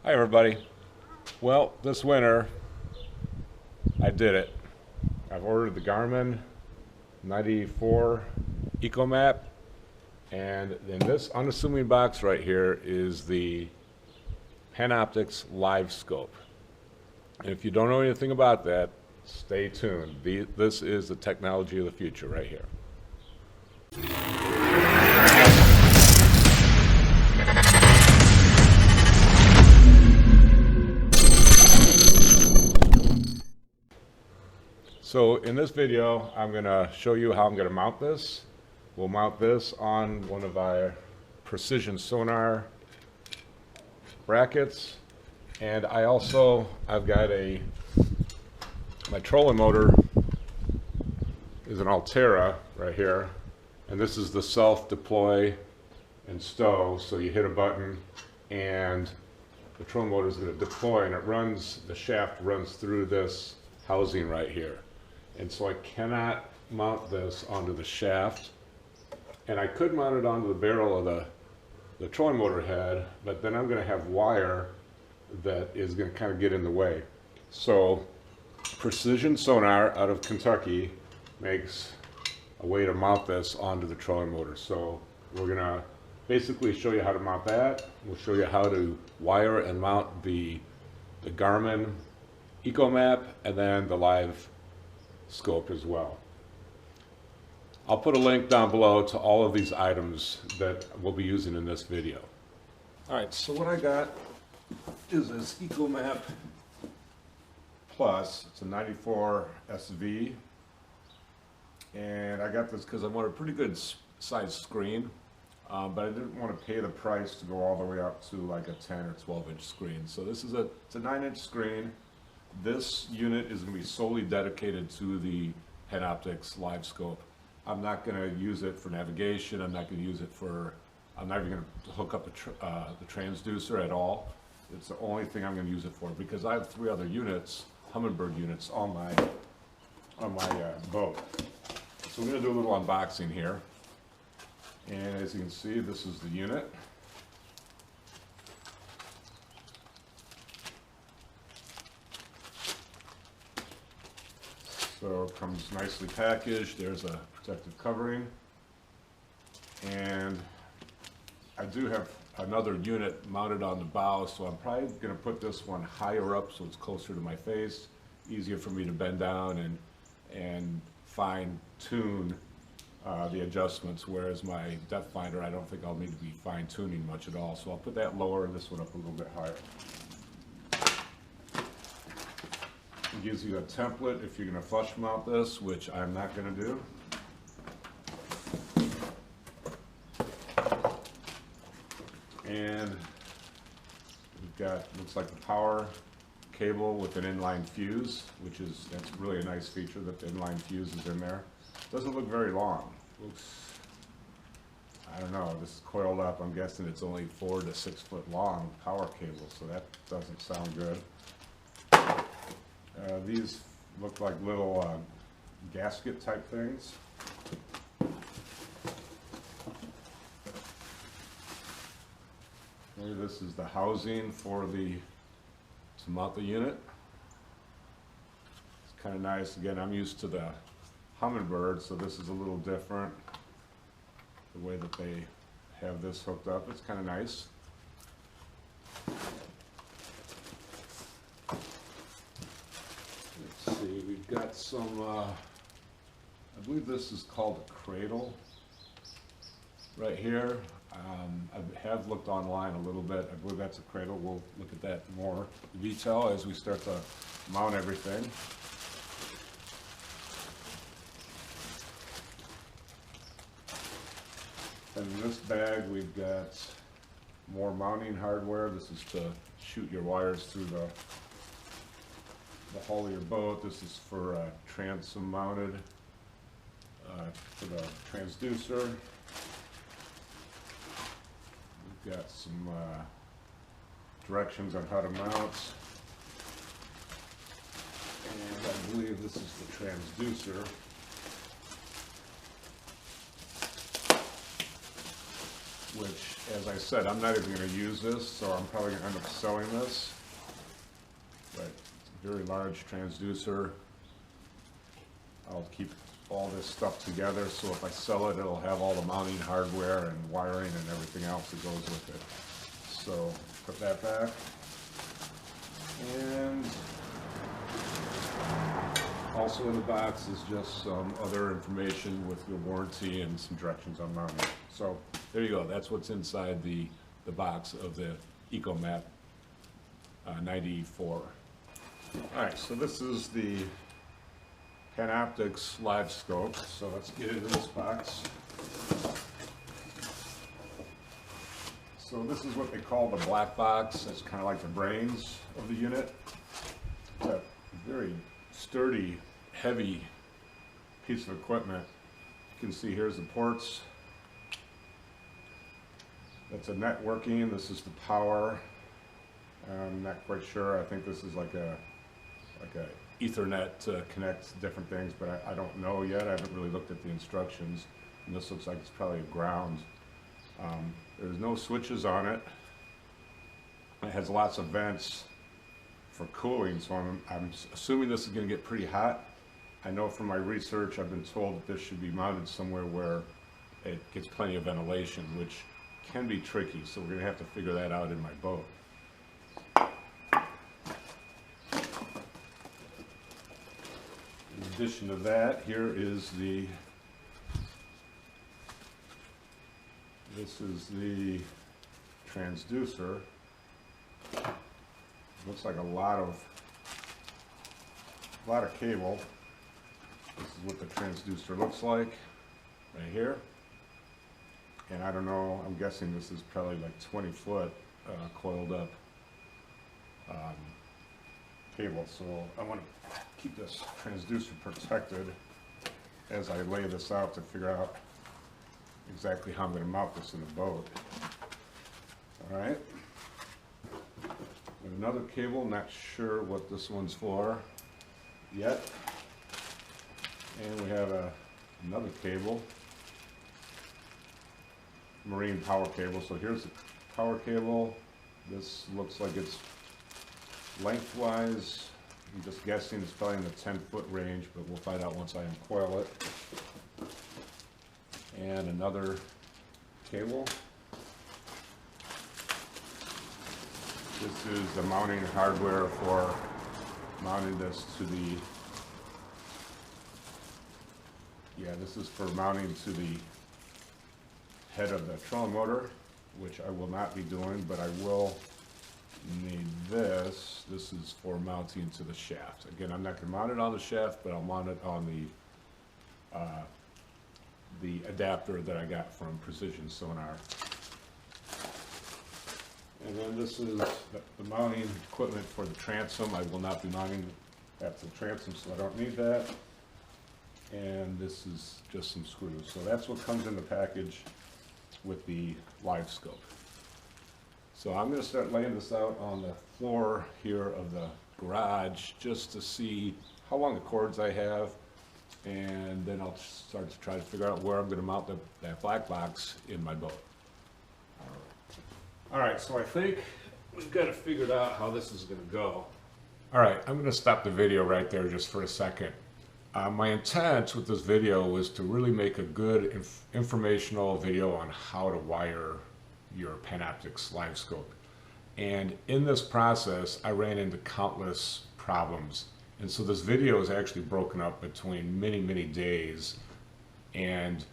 Hi everybody. Well, this winter I did it. I've ordered the Garmin 94 EcoMap, and in this unassuming box right here is the Panoptix Livescope. And if you don't know anything about that, stay tuned. This is the technology of the future right here. So in this video, I'm going to show you how I'm going to mount this. We'll mount this on one of our precision sonar brackets. And I've got my trolling motor is an Altera right here. And this is the self-deploy and stow. So you hit a button and the trolling motor is going to deploy, and the shaft runs through this housing right here. And so I cannot mount this onto the shaft, and I could mount it onto the barrel of the trolling motor head, but then I'm going to have wire that is going to kind of get in the way. So Precision Sonar out of Kentucky makes a way to mount this onto the trolling motor. So we're going to basically show you how to mount that. We'll show you how to wire and mount the Garmin EcoMap and then the Live Scope as well. I'll put a link down below to all of these items that we'll be using in this video. Alright, so what I got is this EcoMap Plus. It's a 94 SV, and I got this because I want a pretty good size screen, but I didn't want to pay the price to go all the way up to like a 10 or 12 inch screen. So this is it's a 9-inch screen. This unit is going to be solely dedicated to the Panoptix Livescope. I'm not going to use it for navigation. I'm not even going to hook up the transducer at all. It's the only thing I'm going to use it for, because I have 3 other units, Humminbird units, on my boat. So we're going to do a little unboxing here. And as you can see, this is the unit. So it comes nicely packaged. There's a protective covering. And I do have another unit mounted on the bow, so I'm probably going to put this one higher up so it's closer to my face. Easier for me to bend down and fine tune the adjustments, whereas my depth finder, I don't think I'll need to be fine tuning much at all. So I'll put that lower and this one up a little bit higher. It gives you a template if you're going to flush mount this, which I'm not going to do. And we've got, looks like the power cable with an inline fuse, that's really a nice feature that the inline fuse is in there. Doesn't look very long. Looks, I don't know, this is coiled up. I'm guessing it's only 4 to 6 foot long power cable, so that doesn't sound good. These look like little gasket type things. Maybe this is the housing to mount the unit. It's kind of nice. Again, I'm used to the Humminbird, so this is a little different. The way that they have this hooked up, it's kind of nice. Let's see, we've got some, I believe this is called a Cradle right here. I have looked online a little bit. I believe that's a Cradle. We'll look at that more in detail as we start to mount everything. And in this bag we've got more mounting hardware. This is to shoot your wires through the hull of your boat. This is for transom mounted for the transducer. We've got some directions on how to mount, and I believe this is the transducer. which, as I said, I'm not even going to use this, so I'm probably going to end up selling this. But it's a very large transducer. I'll keep all this stuff together, so if I sell it, it'll have all the mounting hardware and wiring and everything else that goes with it. So put that back. And also in the box is just some other information with your warranty and some directions on mounting. So there you go. That's what's inside the box of the EcoMap 94. All right, so this is the Panoptix Livescope. So let's get into this box. So this is what they call the black box. It's kind of like the brains of the unit. It's a very sturdy, heavy piece of equipment. You can see here's the ports. That's a networking. This is the power. I'm not quite sure. I think this is like a Ethernet to connect different things, but I don't know yet. I haven't really looked at the instructions. And this looks like it's probably a ground. There's no switches on it. It has lots of vents for cooling, so I'm assuming this is going to get pretty hot. I know from my research I've been told that this should be mounted somewhere where it gets plenty of ventilation, which can be tricky, so we're going to have to figure that out in my boat. In addition to that, here is this is the transducer. Looks like a lot of cable. This is what the transducer looks like right here. And I don't know, I'm guessing this is probably like 20 foot coiled up cable. So I want to keep this transducer protected as I lay this out to figure out exactly how I'm going to mount this in the boat. All right. And another cable, not sure what this one's for yet. And we have another cable, marine power cable. So here's the power cable. This looks like it's lengthwise. I'm just guessing it's probably in the 10-foot range, but we'll find out once I uncoil it. And another cable. This is the mounting hardware for mounting this to the, this is for mounting to the head of the trolling motor, which I will not be doing, but I will need this. This is for mounting to the shaft. Again, I'm not going to mount it on the shaft, but I'll mount it on the adapter that I got from Precision Sonar. And then this is the mounting equipment for the transom. I will not be mounting at the transom, so I don't need that. And this is just some screws. So that's what comes in the package with the Livescope. So I'm going to start laying this out on the floor here of the garage just to see how long the cords I have, and then I'll start to try to figure out where I'm going to mount that black box in my boat. All right, so I think we've got it figured out how this is going to go. All right, I'm going to stop the video right there just for a second. My intent with this video was to really make a good informational video on how to wire your Panoptix Livescope. And in this process, I ran into countless problems. And so this video is actually broken up between many, many days. And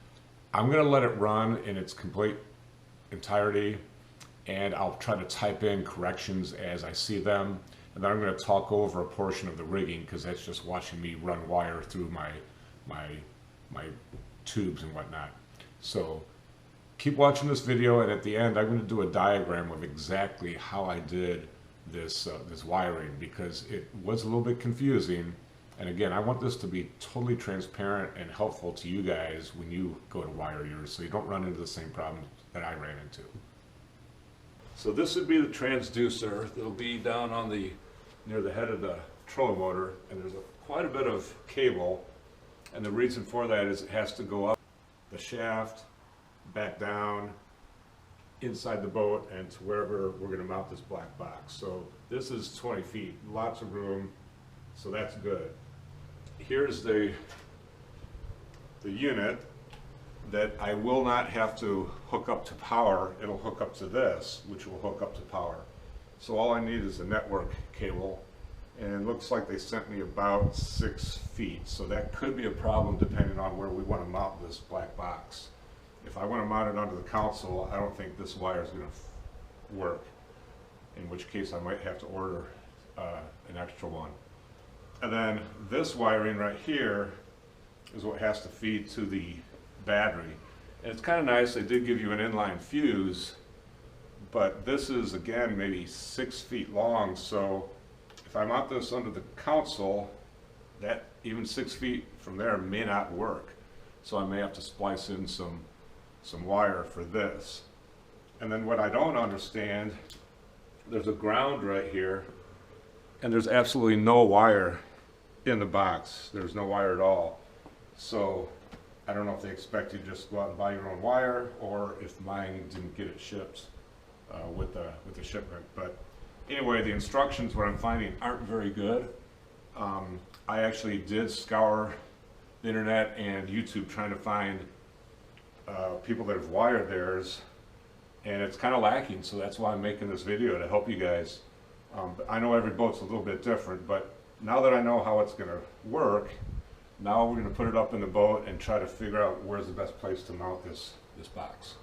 I'm going to let it run in its complete entirety. And I'll try to type in corrections as I see them. And then I'm going to talk over a portion of the rigging, because that's just watching me run wire through my tubes and whatnot. So keep watching this video, and at the end I'm going to do a diagram of exactly how I did this wiring, because it was a little bit confusing. And again, I want this to be totally transparent and helpful to you guys when you go to wire yours, so you don't run into the same problem that I ran into. So this would be the transducer. It'll be down on near the head of the trolling motor, and there's quite a bit of cable, and the reason for that is it has to go up the shaft, back down, inside the boat and to wherever we're going to mount this black box. So this is 20 feet, lots of room, so that's good. Here's the unit that I will not have to hook up to power. It'll hook up to this, which will hook up to power. So all I need is a network cable, and it looks like they sent me about 6 feet. So that could be a problem depending on where we want to mount this black box. If I want to mount it onto the console, I don't think this wire is going to work, in which case I might have to order an extra one. And then this wiring right here is what has to feed to the battery. And it's kind of nice, they did give you an inline fuse, but this is again maybe 6 feet long, so if I mount this under the console, that even 6 feet from there may not work. So I may have to splice in some wire for this. And then what I don't understand, there's a ground right here, and there's absolutely no wire in the box. There's no wire at all. So I don't know if they expect you to just go out and buy your own wire, or if mine didn't get it shipped with the shipment. But anyway, the instructions, what I'm finding, aren't very good. I actually did scour the internet and YouTube trying to find people that have wired theirs, and it's kind of lacking, so that's why I'm making this video, to help you guys. But I know every boat's a little bit different, but now that I know how it's going to work, now we're going to put it up in the boat and try to figure out where's the best place to mount this box.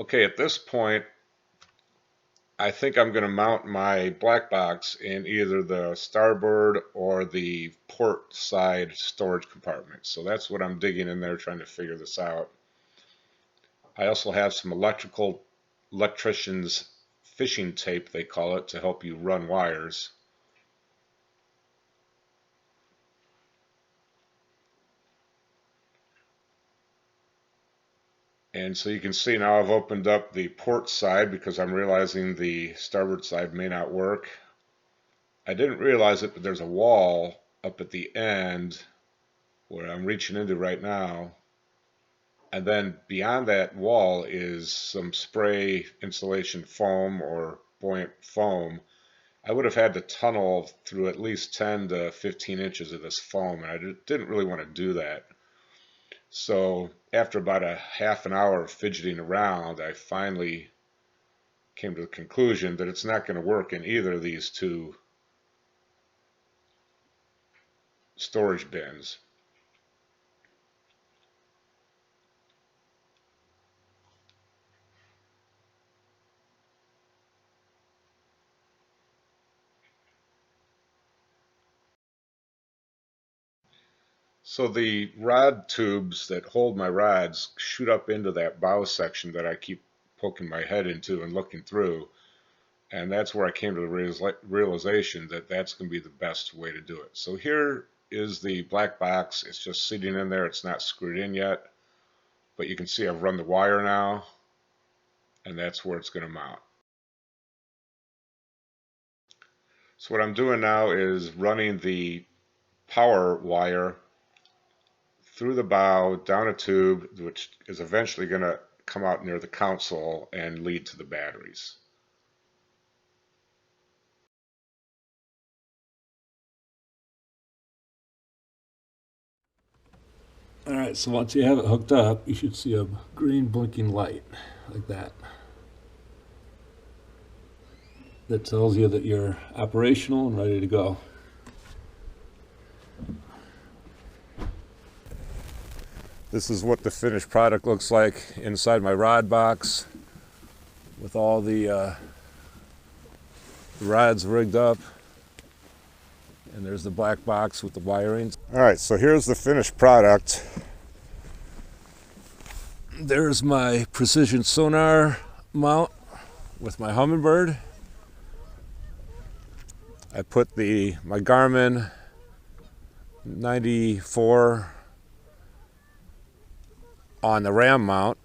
Okay, at this point, I think I'm going to mount my black box in either the starboard or the port side storage compartment. So that's what I'm digging in there, trying to figure this out. I also have some electrician's fishing tape, they call it, to help you run wires. And so you can see now I've opened up the port side because I'm realizing the starboard side may not work. I didn't realize it, but there's a wall up at the end where I'm reaching into right now. And then beyond that wall is some spray insulation foam or buoyant foam. I would have had to tunnel through at least 10 to 15 inches of this foam, and I didn't really want to do that. So after about a half an hour of fidgeting around, I finally came to the conclusion that it's not going to work in either of these two storage bins. So the rod tubes that hold my rods shoot up into that bow section that I keep poking my head into and looking through, and that's where I came to the realization that that's going to be the best way to do it. So here is the black box. It's just sitting in there. It's not screwed in yet, but you can see I've run the wire now, and that's where it's going to mount. So what I'm doing now is running the power wire through the bow, down a tube, which is eventually going to come out near the console and lead to the batteries. Alright, so once you have it hooked up, you should see a green blinking light, like that. That tells you that you're operational and ready to go. This is what the finished product looks like inside my rod box, with all the rods rigged up. And there's the black box with the wiring. Alright, so here's the finished product. There's my precision sonar mount with my Humminbird. I put my Garmin 94 on the ram mount,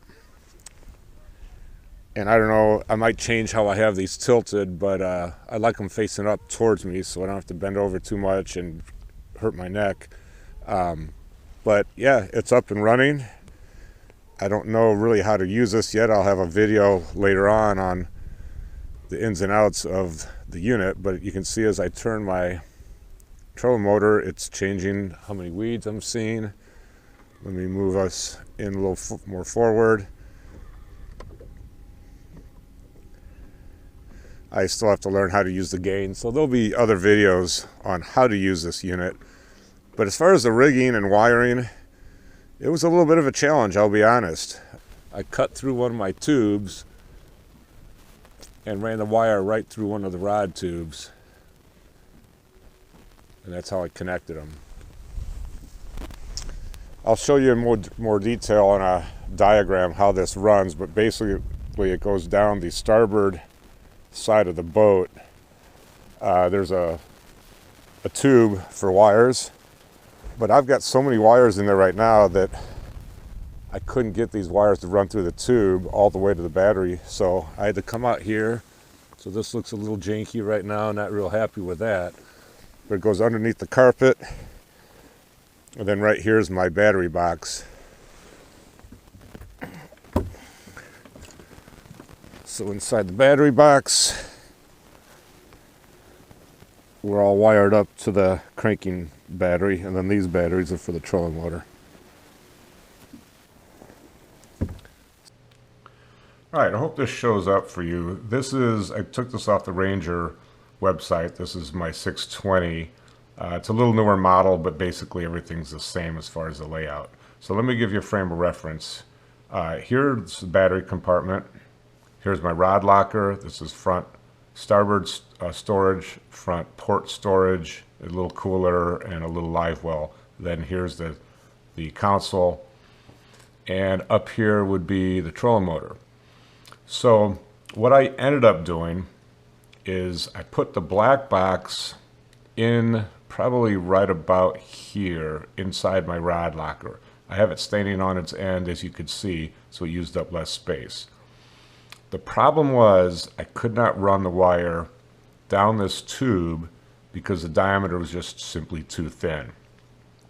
and I don't know, I might change how I have these tilted, but I like them facing up towards me so I don't have to bend over too much and hurt my neck. But yeah, it's up and running, I don't know really how to use this yet. I'll have a video later on the ins and outs of the unit, but you can see as I turn my trolling motor, it's changing how many weeds I'm seeing. Let me move us in a little more forward. I still have to learn how to use the gain, so there'll be other videos on how to use this unit. But as far as the rigging and wiring, it was a little bit of a challenge, I'll be honest. I cut through one of my tubes and ran the wire right through one of the rod tubes. And that's how I connected them. I'll show you in more detail on a diagram how this runs, but basically it goes down the starboard side of the boat. There's a tube for wires, but I've got so many wires in there right now that I couldn't get these wires to run through the tube all the way to the battery, so I had to come out here. So this looks a little janky right now, not real happy with that, but it goes underneath the carpet, and then right here is my battery box. So inside the battery box, we're all wired up to the cranking battery, and then these batteries are for the trolling motor. Alright, I hope this shows up for you. I took this off the Ranger website. This is my 620. It's a little newer model, but basically everything's the same as far as the layout. So let me give you a frame of reference. Here's the battery compartment. Here's my rod locker. This is front starboard storage, front port storage, a little cooler, and a little live well. Then here's the console. And up here would be the trolling motor. So what I ended up doing is I put the black box in probably right about here inside my rod locker. I have it standing on its end, as you could see, so it used up less space. The problem was I could not run the wire down this tube because the diameter was just simply too thin.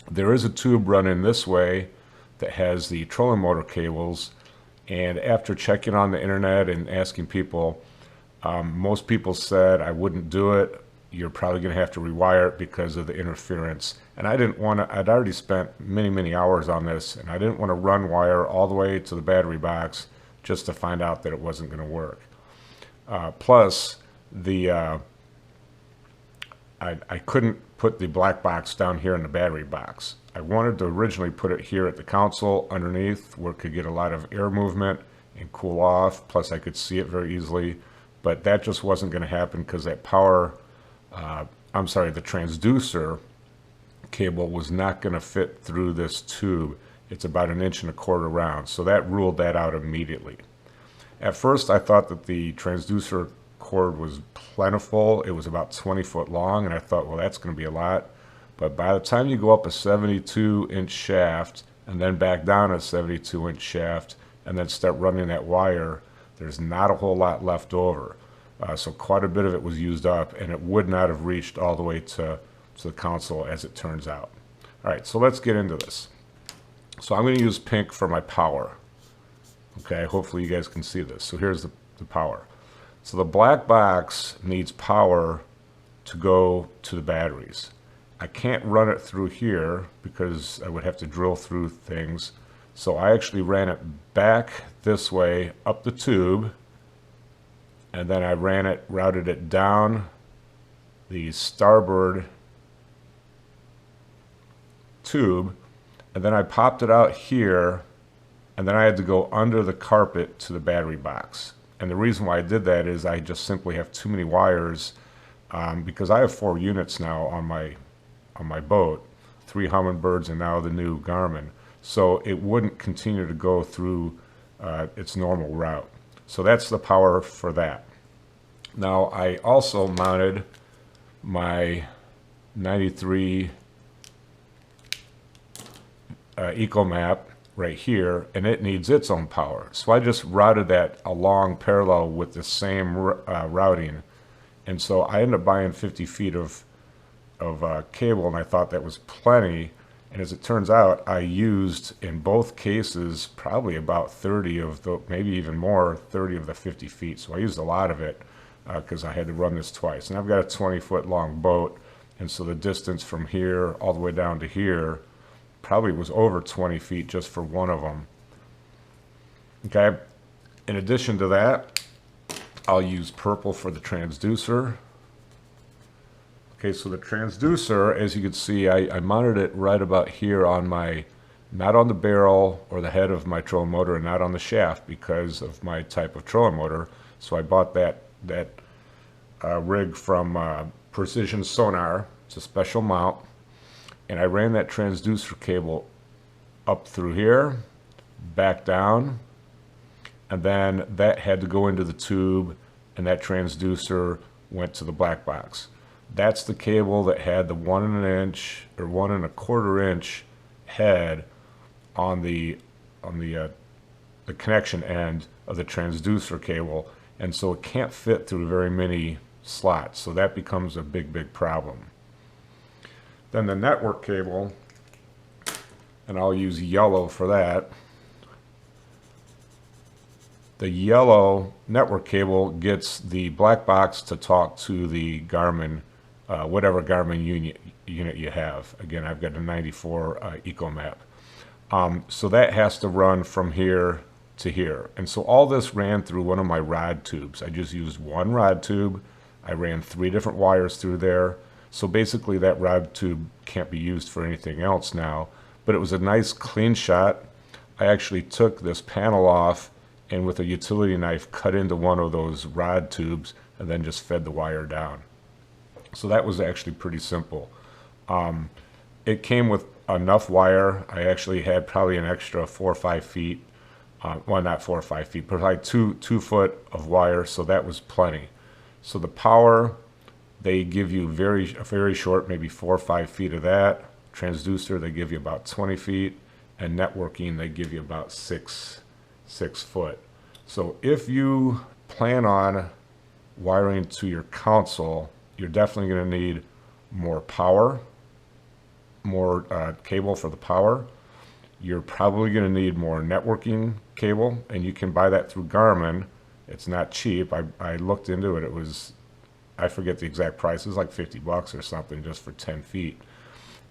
There is a tube running this way that has the trolling motor cables, and after checking on the internet and asking people, most people said I wouldn't do it. You're probably going to have to rewire it because of the interference. And I didn't want to, I'd already spent many hours on this, and I didn't want to run wire all the way to the battery box just to find out that it wasn't going to work. Plus, I couldn't put the black box down here in the battery box. I wanted to originally put it here at the console underneath where it could get a lot of air movement and cool off, plus I could see it very easily, but that just wasn't going to happen because that the transducer cable was not going to fit through this tube. It's about 1.25 inches round, so that ruled that out immediately. At first I thought that the transducer cord was plentiful. It was about 20 foot long, and I thought, well, that's going to be a lot. But by the time you go up a 72-inch shaft and then back down a 72-inch shaft and then start running that wire, there's not a whole lot left over. So quite a bit of it was used up, and it would not have reached all the way to the console, as it turns out. All right, so let's get into this. So I'm going to use pink for my power. Okay, hopefully you guys can see this. So here's the power. So the black box needs power to go to the batteries. I can't run it through here because I would have to drill through things. So I actually ran it back this way up the tube, and then I routed it down the starboard tube, and then I popped it out here, and then I had to go under the carpet to the battery box. And the reason why I did that is I just simply have too many wires, because I have 4 units now on my boat, 3 Humminbirds and now the new Garmin. So it wouldn't continue to go through its normal route. So that's the power for that. Now I also mounted my 93 EcoMap right here, and it needs its own power. So I just routed that along parallel with the same routing, and so I ended up buying 50 feet of cable, and I thought that was plenty. And as it turns out, I used in both cases probably about 30 of the, maybe even more, 30 of the 50 feet. So I used a lot of it because I had to run this twice. And I've got a 20-foot long boat, and so the distance from here all the way down to here probably was over 20 feet just for one of them. Okay, in addition to that, I'll use purple for the transducer. Okay, so the transducer, as you can see, I mounted it right about here on my, not on the barrel or the head of my trolling motor, and not on the shaft because of my type of trolling motor. So I bought that rig from Precision Sonar. It's a special mount, and I ran that transducer cable up through here, back down, and then that had to go into the tube, and that transducer went to the black box. That's the cable that had the 1 inch or 1 1/4 inch head on the connection end of the transducer cable, and so it can't fit through very many slots. So that becomes a big problem. Then the network cable, and I'll use yellow for that. The yellow network cable gets the black box to talk to the Garmin, whatever Garmin unit you have. Again, I've got a 94 EcoMap. So that has to run from here to here. And so all this ran through one of my rod tubes. I just used one rod tube. I ran 3 different wires through there. So basically that rod tube can't be used for anything else now. But it was a nice clean shot. I actually took this panel off and with a utility knife cut into one of those rod tubes and then just fed the wire down. So that was actually pretty simple. It came with enough wire. I actually had probably an extra 4 or 5 feet. Well, not 4 or 5 feet, but like 2 foot of wire, so that was plenty. So the power, they give you very short, maybe 4 or 5 feet of that. Transducer, they give you about 20 feet. And networking, they give you about 6 foot. So if you plan on wiring to your console, you're definitely going to need more power, more cable for the power. You're probably going to need more networking cable, and you can buy that through Garmin. It's not cheap. I looked into it. It was, I forget the exact price. It was like 50 bucks or something just for 10 feet.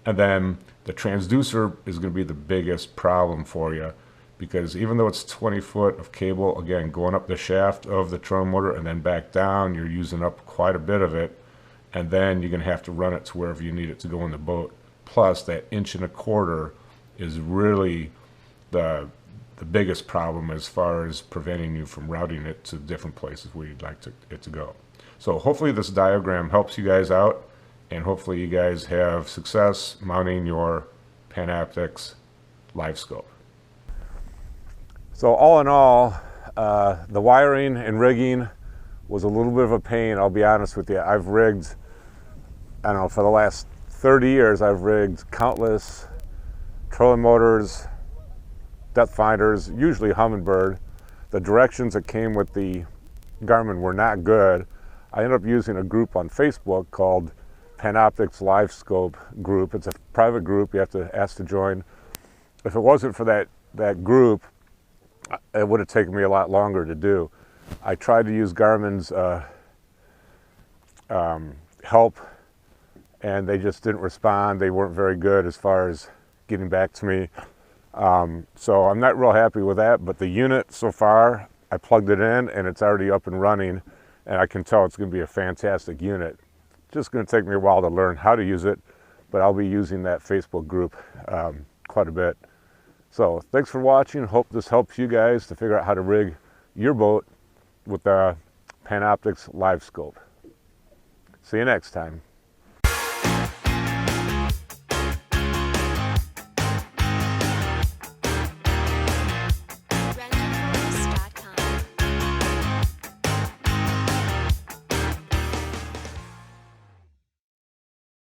And then the transducer is going to be the biggest problem for you, because even though it's 20 foot of cable, again, going up the shaft of the trolling motor and then back down, you're using up quite a bit of it. And then you're going to have to run it to wherever you need it to go in the boat. Plus, that 1.25 inch is really the biggest problem as far as preventing you from routing it to different places where you'd like it to go. So hopefully this diagram helps you guys out, and hopefully you guys have success mounting your Panoptix Livescope. So all in all, the wiring and rigging was a little bit of a pain, I'll be honest with you. I've rigged, I don't know, for the last 30 years, I've rigged countless trolling motors, depth finders, usually Humminbird. The directions that came with the Garmin were not good. I ended up using a group on Facebook called Panoptix Livescope group. It's a private group, you have to ask to join. If it wasn't for that group, it would have taken me a lot longer to do. I tried to use Garmin's help, and they just didn't respond. They weren't very good as far as getting back to me. So I'm not real happy with that, but the unit so far, I plugged it in and it's already up and running, and I can tell it's going to be a fantastic unit. Just going to take me a while to learn how to use it, but I'll be using that Facebook group quite a bit. So thanks for watching. Hope this helps you guys to figure out how to rig your boat with the Panoptix Livescope. See you next time.